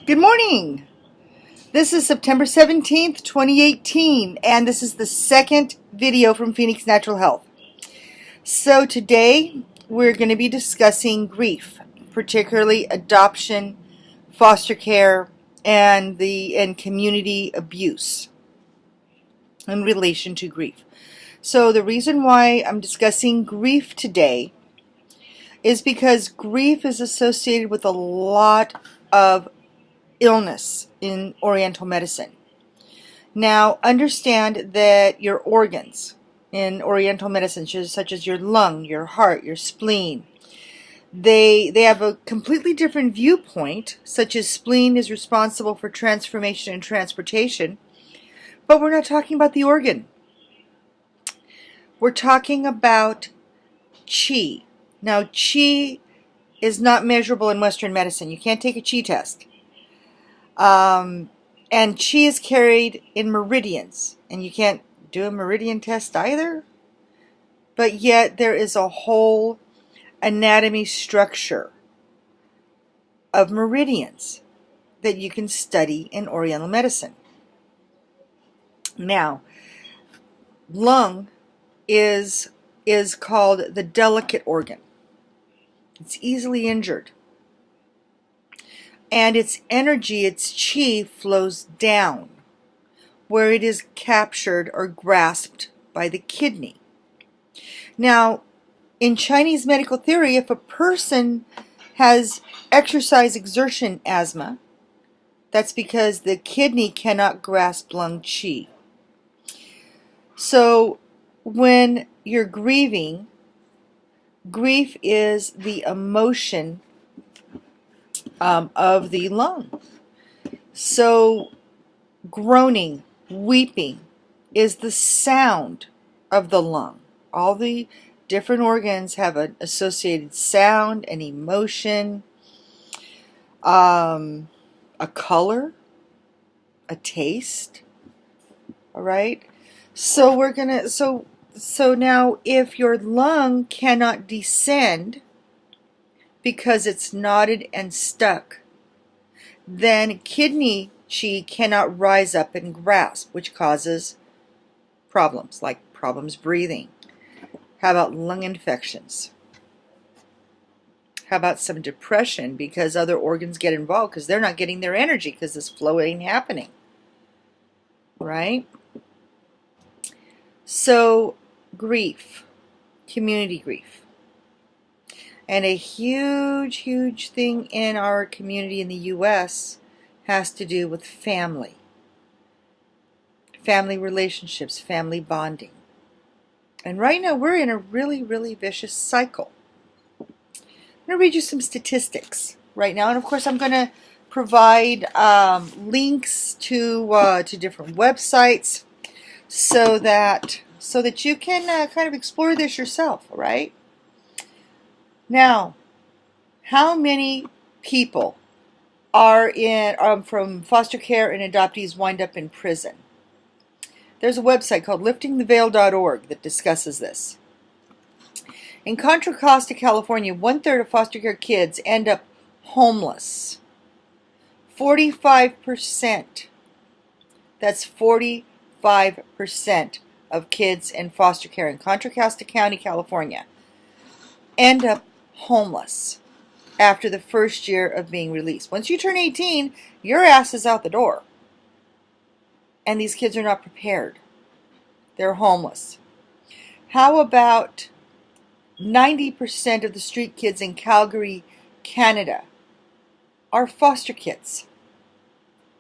Good morning. This is September 17th, 2018, and this is the second video from Phoenix Natural Health. So today we're going to be discussing grief, particularly adoption, foster care, and community abuse in relation to grief. So the reason why I'm discussing grief today is because grief is associated with a lot of illness in Oriental medicine. Now, understand that your organs in Oriental medicine, such as your lung, your heart, your spleen, they have a completely different viewpoint, such as spleen is responsible for transformation and transportation, but we're not talking about the organ. We're talking about chi. Now, chi is not measurable in Western medicine. You can't take a chi test. And chi is carried in meridians, and you can't do a meridian test either. But yet there is a whole anatomy structure of meridians that you can study in Oriental medicine. Now, lung is called the delicate organ. It's easily injured. And its energy, its chi, flows down, where it is captured or grasped by the kidney. Now, in Chinese medical theory, if a person has exercise exertion asthma, that's because the kidney cannot grasp lung chi. So, when you're grieving, grief is the emotion of the lung. So groaning, weeping is the sound of the lung. All the different organs have an associated sound, an emotion, a color, a taste. All right. So we're gonna so now if your lung cannot descend because it's knotted and stuck, then kidney chi cannot rise up and grasp, which causes problems, like problems breathing. How about lung infections? How about some depression because other organs get involved because they're not getting their energy because this flow ain't happening, right? So grief, community grief. And a huge, huge thing in our community in the U.S. has to do with family. Family relationships, family bonding. And right now we're in a really, really vicious cycle. I'm going to read you some statistics right now. And of course I'm going to provide links to different websites so that you can kind of explore this yourself, all right? Now, how many people are from foster care and adoptees wind up in prison? There's a website called liftingtheveil.org that discusses this. In Contra Costa, California, 1/3 of foster care kids end up homeless. 45%. That's 45% of kids in foster care in Contra Costa County, California, end up homeless after the first year of being released. Once you turn 18, your ass is out the door. And these kids are not prepared. They're homeless. How about 90% of the street kids in Calgary, Canada are foster kids?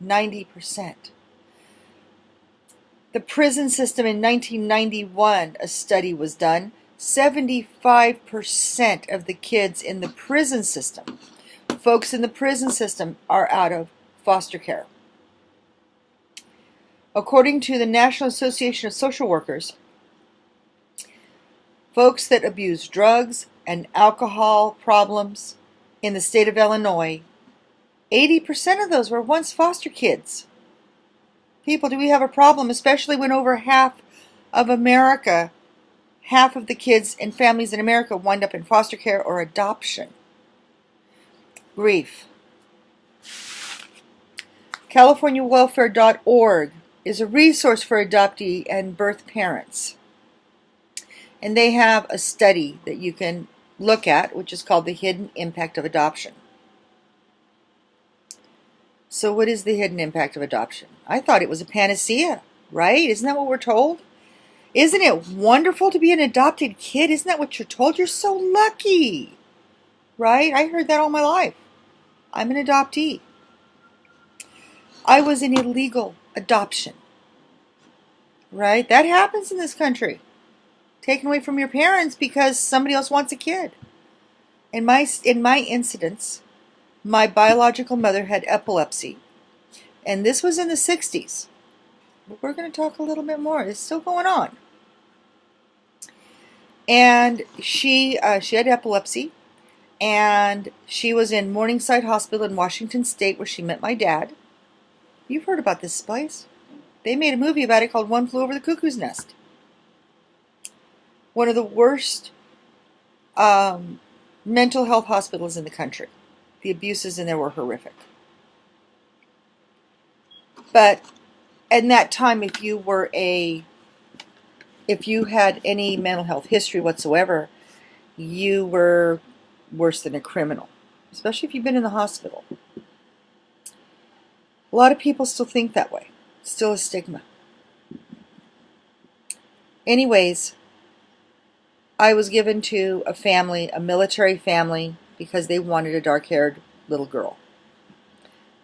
90%. The prison system in 1991, a study was done. 75% of the kids in the prison system, folks in the prison system, are out of foster care. According to the National Association of Social Workers, folks that abuse drugs and alcohol problems in the state of Illinois, 80% of those were once foster kids. People, do we have a problem, especially when over half of America, half of the kids and families in America wind up in foster care or adoption? Grief. CaliforniaWelfare.org is a resource for adoptee and birth parents. And they have a study that you can look at, which is called The Hidden Impact of Adoption. So what is the hidden impact of adoption? I thought it was a panacea, right? Isn't that what we're told? Isn't it wonderful to be an adopted kid? Isn't that what you're told? You're so lucky, right? I heard that all my life. I'm an adoptee. I was an illegal adoption, right? That happens in this country. Taken away from your parents because somebody else wants a kid. In my incidents, my biological mother had epilepsy, and this was in the 60s. But we're going to talk a little bit more. It's still going on. And she had epilepsy, and she was in Morningside Hospital in Washington State, where she met my dad. You've heard about this place. They made a movie about it called One Flew Over the Cuckoo's Nest. One of the worst mental health hospitals in the country. The abuses in there were horrific. But in that time, if you had any mental health history whatsoever, you were worse than a criminal, especially if you've been in the hospital. A lot of people still think that way. It's still a stigma. Anyways, I was given to a family, a military family, because they wanted a dark-haired little girl.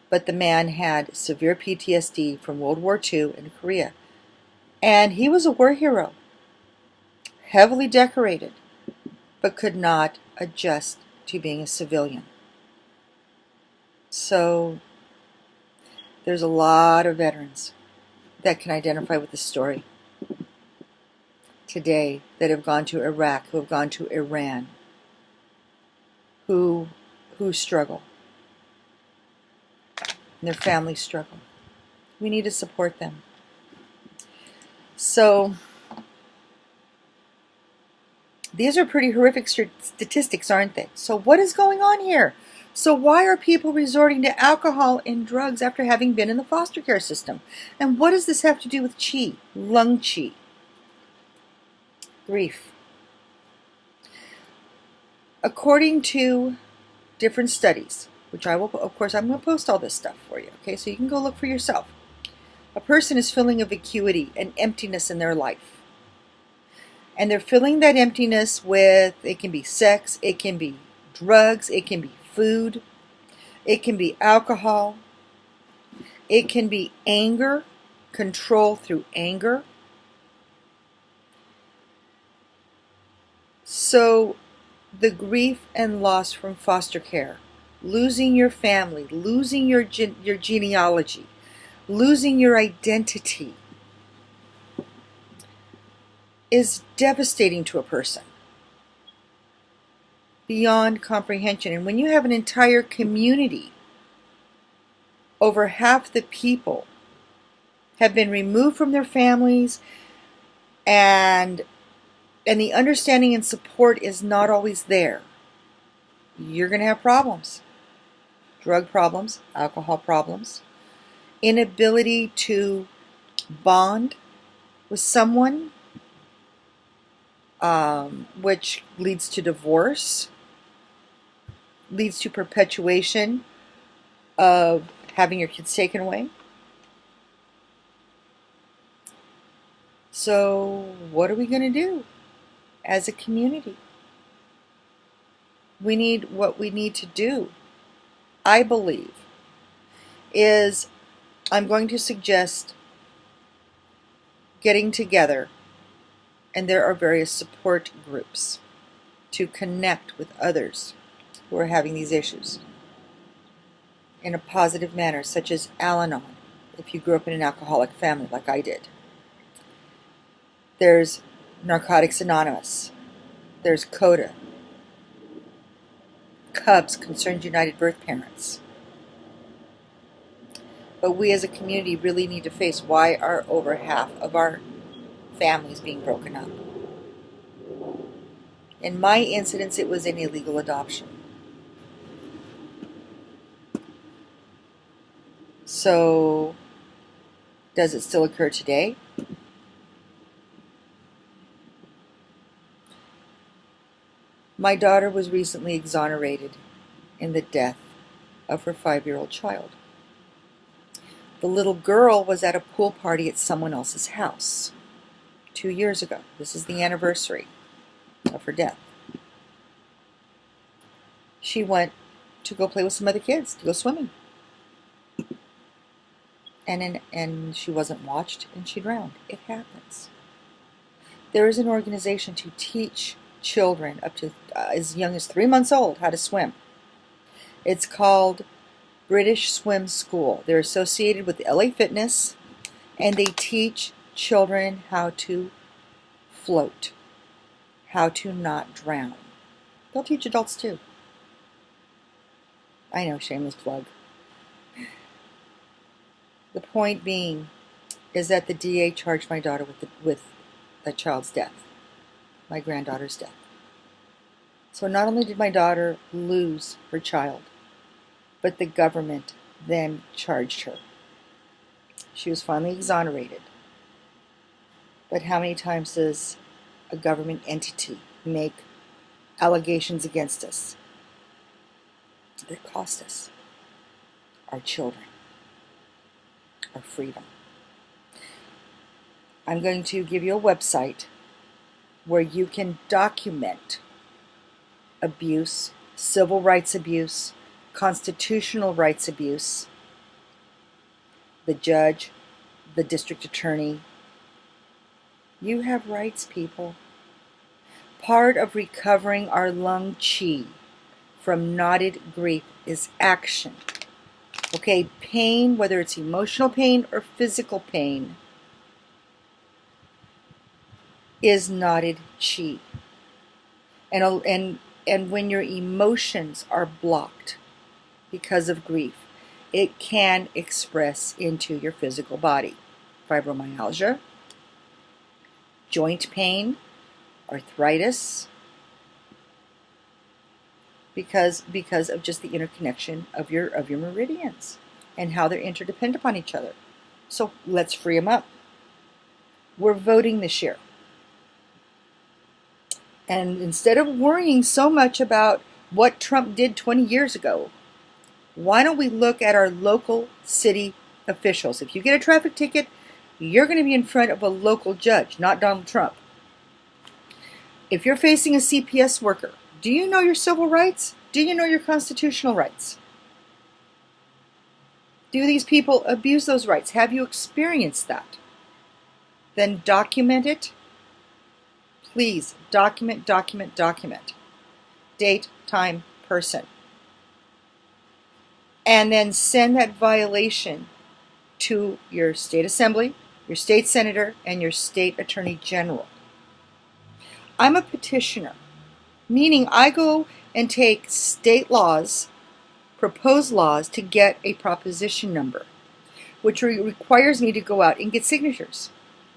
But the man had severe PTSD from World War II in Korea. And he was a war hero, heavily decorated, but could not adjust to being a civilian. So there's a lot of veterans that can identify with this story today, that have gone to Iraq, who have gone to Iran, who struggle. And their families struggle. We need to support them. So these are pretty horrific statistics, aren't they? So what is going on here? So why are people resorting to alcohol and drugs after having been in the foster care system? And what does this have to do with chi, lung chi? Grief. According to different studies, which I will, of course, I'm going to post all this stuff for you, okay, so you can go look for yourself. A person is feeling a vacuity, an emptiness in their life. And they're filling that emptiness with, it can be sex, it can be drugs, it can be food, it can be alcohol, it can be anger, control through anger. So the grief and loss from foster care, losing your family, losing your genealogy, losing your identity, is devastating to a person beyond comprehension. And when you have an entire community, over half the people have been removed from their families, and the understanding and support is not always there, you're going to have problems. Drug problems, alcohol problems, inability to bond with someone, which leads to divorce, leads to perpetuation of having your kids taken away. So what are we going to do as a community? What we need to do, I believe, is I'm going to suggest getting together, and there are various support groups to connect with others who are having these issues in a positive manner, such as Al-Anon, if you grew up in an alcoholic family like I did. There's Narcotics Anonymous. There's CODA. CUBS, Concerned United Birth Parents. But we as a community really need to face why are over half of our families being broken up. In my incidents, it was an illegal adoption. So, does it still occur today? My daughter was recently exonerated in the death of her 5-year-old child. The little girl was at a pool party at someone else's house 2 years ago. This is the anniversary of her death. She went to go play with some other kids, to go swimming. And she wasn't watched, and she drowned. It happens. There is an organization to teach children up to as young as 3 months old how to swim. It's called British Swim School. They're associated with LA Fitness, and they teach children how to float, how to not drown. They'll teach adults too. I know, shameless plug. The point being is that the DA charged my daughter with a child's death, my granddaughter's death. So not only did my daughter lose her child, but the government then charged her. She was finally exonerated. But how many times does a government entity make allegations against us that cost us our children, our freedom? I'm going to give you a website where you can document abuse, civil rights abuse, constitutional rights abuse, the judge, the district attorney. You have rights, people. Part of recovering our lung chi from knotted grief is action. Okay, pain, whether it's emotional pain or physical pain, is knotted chi. And when your emotions are blocked because of grief, it can express into your physical body. Fibromyalgia, joint pain, arthritis, because of just the interconnection of your meridians and how they're interdependent upon each other. So let's free them up. We're voting this year. And instead of worrying so much about what Trump did 20 years ago, why don't we look at our local city officials? If you get a traffic ticket, you're going to be in front of a local judge, not Donald Trump. If you're facing a CPS worker, do you know your civil rights? Do you know your constitutional rights? Do these people abuse those rights? Have you experienced that? Then document it. Please document, document, document. Date, time, person. And then send that violation to your state assembly, your state senator, and your state attorney general. I'm a petitioner, meaning I go and take state laws, proposed laws, to get a proposition number, which requires me to go out and get signatures.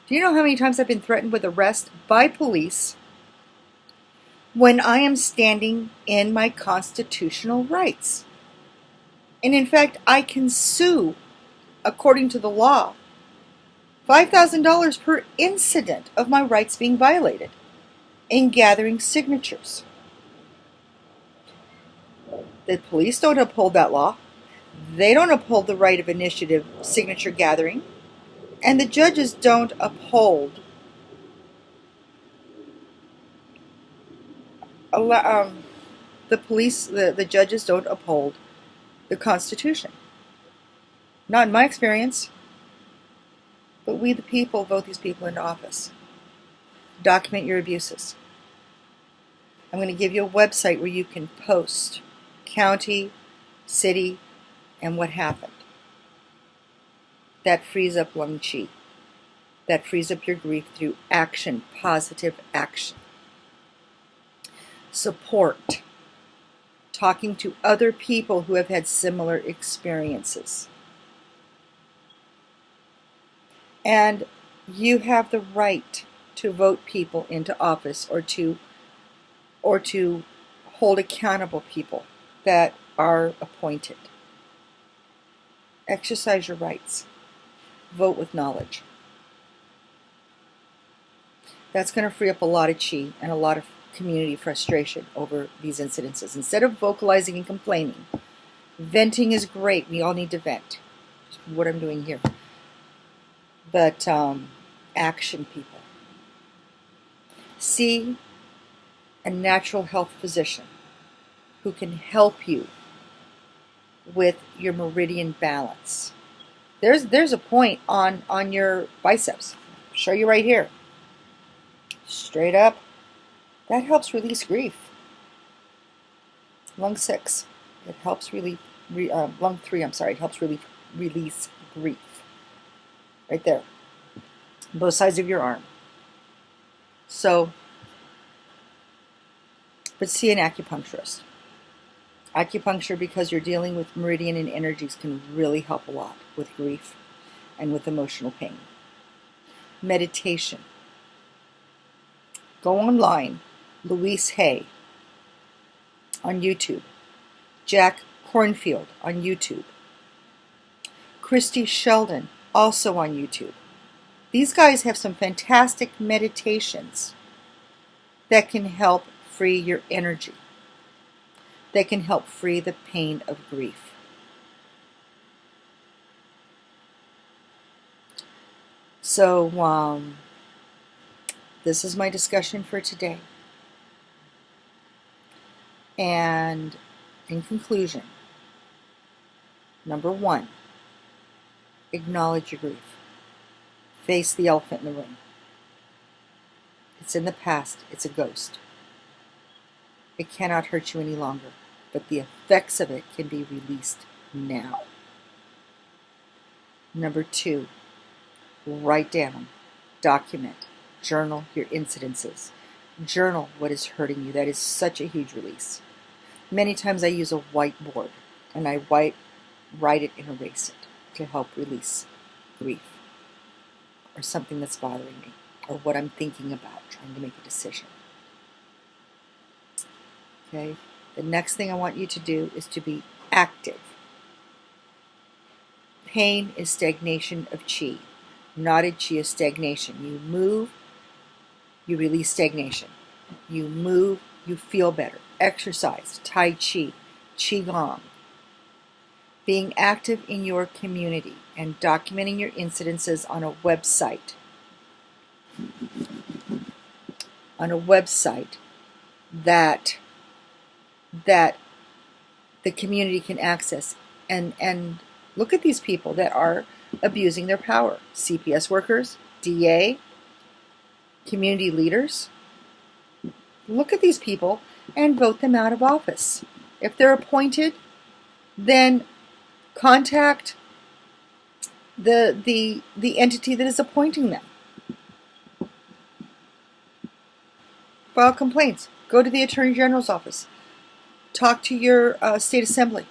Do you know how many times I've been threatened with arrest by police when I am standing in my constitutional rights? And in fact, I can sue, according to the law, $5,000 per incident of my rights being violated in gathering signatures. The police don't uphold that law. They don't uphold the right of initiative signature gathering. And the judges don't uphold the judges don't uphold the Constitution. Not in my experience. But we the people vote these people into office. Document your abuses. I'm going to give you a website where you can post county, city, and what happened. That frees up lung chi. That frees up your grief through action, positive action. Support. Talking to other people who have had similar experiences. And you have the right to vote people into office or to hold accountable people that are appointed. Exercise your rights. Vote with knowledge. That's going to free up a lot of chi and a lot of community frustration over these incidences. Instead of vocalizing and complaining, venting is great. We all need to vent. That's what I'm doing here. But action, people. See a natural health physician who can help you with your meridian balance. There's a point on your biceps. I'll show you right here. Straight up. That helps release grief. Lung 6. It helps lung 3, I'm sorry. It helps release grief. Right there. Both sides of your arm. So, but see an acupuncturist. Acupuncture, because you're dealing with meridian and energies, can really help a lot with grief and with emotional pain. Meditation. Go online. Louise Hay on YouTube. Jack Cornfield on YouTube. Christy Sheldon also on YouTube. These guys have some fantastic meditations that can help free your energy. That can help free the pain of grief. So, this is my discussion for today. And in conclusion, number 1, acknowledge your grief. Face the elephant in the room. It's in the past. It's a ghost. It cannot hurt you any longer, but the effects of it can be released now. Number 2, write down, document, journal your incidences. Journal what is hurting you. That is such a huge release. Many times I use a whiteboard and I write it and erase it to help release grief or something that's bothering me or what I'm thinking about, trying to make a decision. Okay? The next thing I want you to do is to be active. Pain is stagnation of chi. Knotted chi is stagnation. You move, you release stagnation. You move, you feel better. Exercise, Tai Chi, Qigong. Being active in your community and documenting your incidences on a website. On a website that the community can access. And look at these people that are abusing their power. CPS workers, DA, community leaders. Look at these people and vote them out of office. If they're appointed, then contact the entity that is appointing them. File complaints. Go to the Attorney General's office. Talk to your state assembly,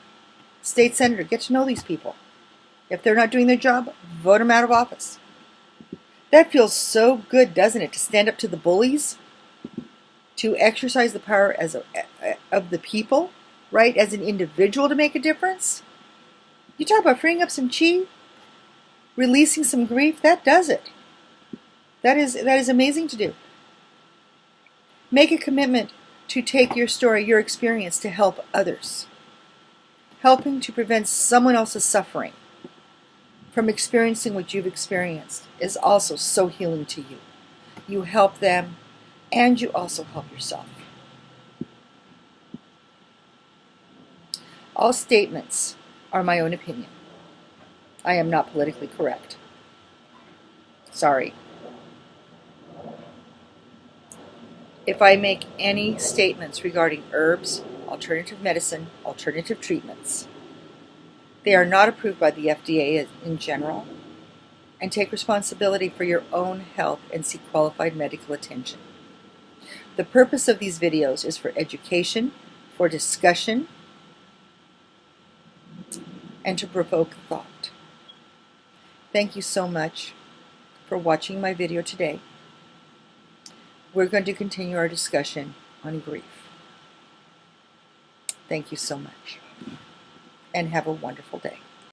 state senator. Get to know these people. If they're not doing their job, vote them out of office. That feels so good, doesn't it? To stand up to the bullies, to exercise the power of the people, right? As an individual to make a difference. You talk about freeing up some chi, releasing some grief. That does it. That is amazing to do. Make a commitment to take your story, your experience, to help others. Helping to prevent someone else's suffering from experiencing what you've experienced is also so healing to you. You help them, and you also help yourself. All statements are my own opinion. I am not politically correct. Sorry. If I make any statements regarding herbs, alternative medicine, alternative treatments, they are not approved by the FDA in general, and take responsibility for your own health and seek qualified medical attention. The purpose of these videos is for education, for discussion, and to provoke thought. Thank you so much for watching my video today. We're going to continue our discussion on grief. Thank you so much, and have a wonderful day.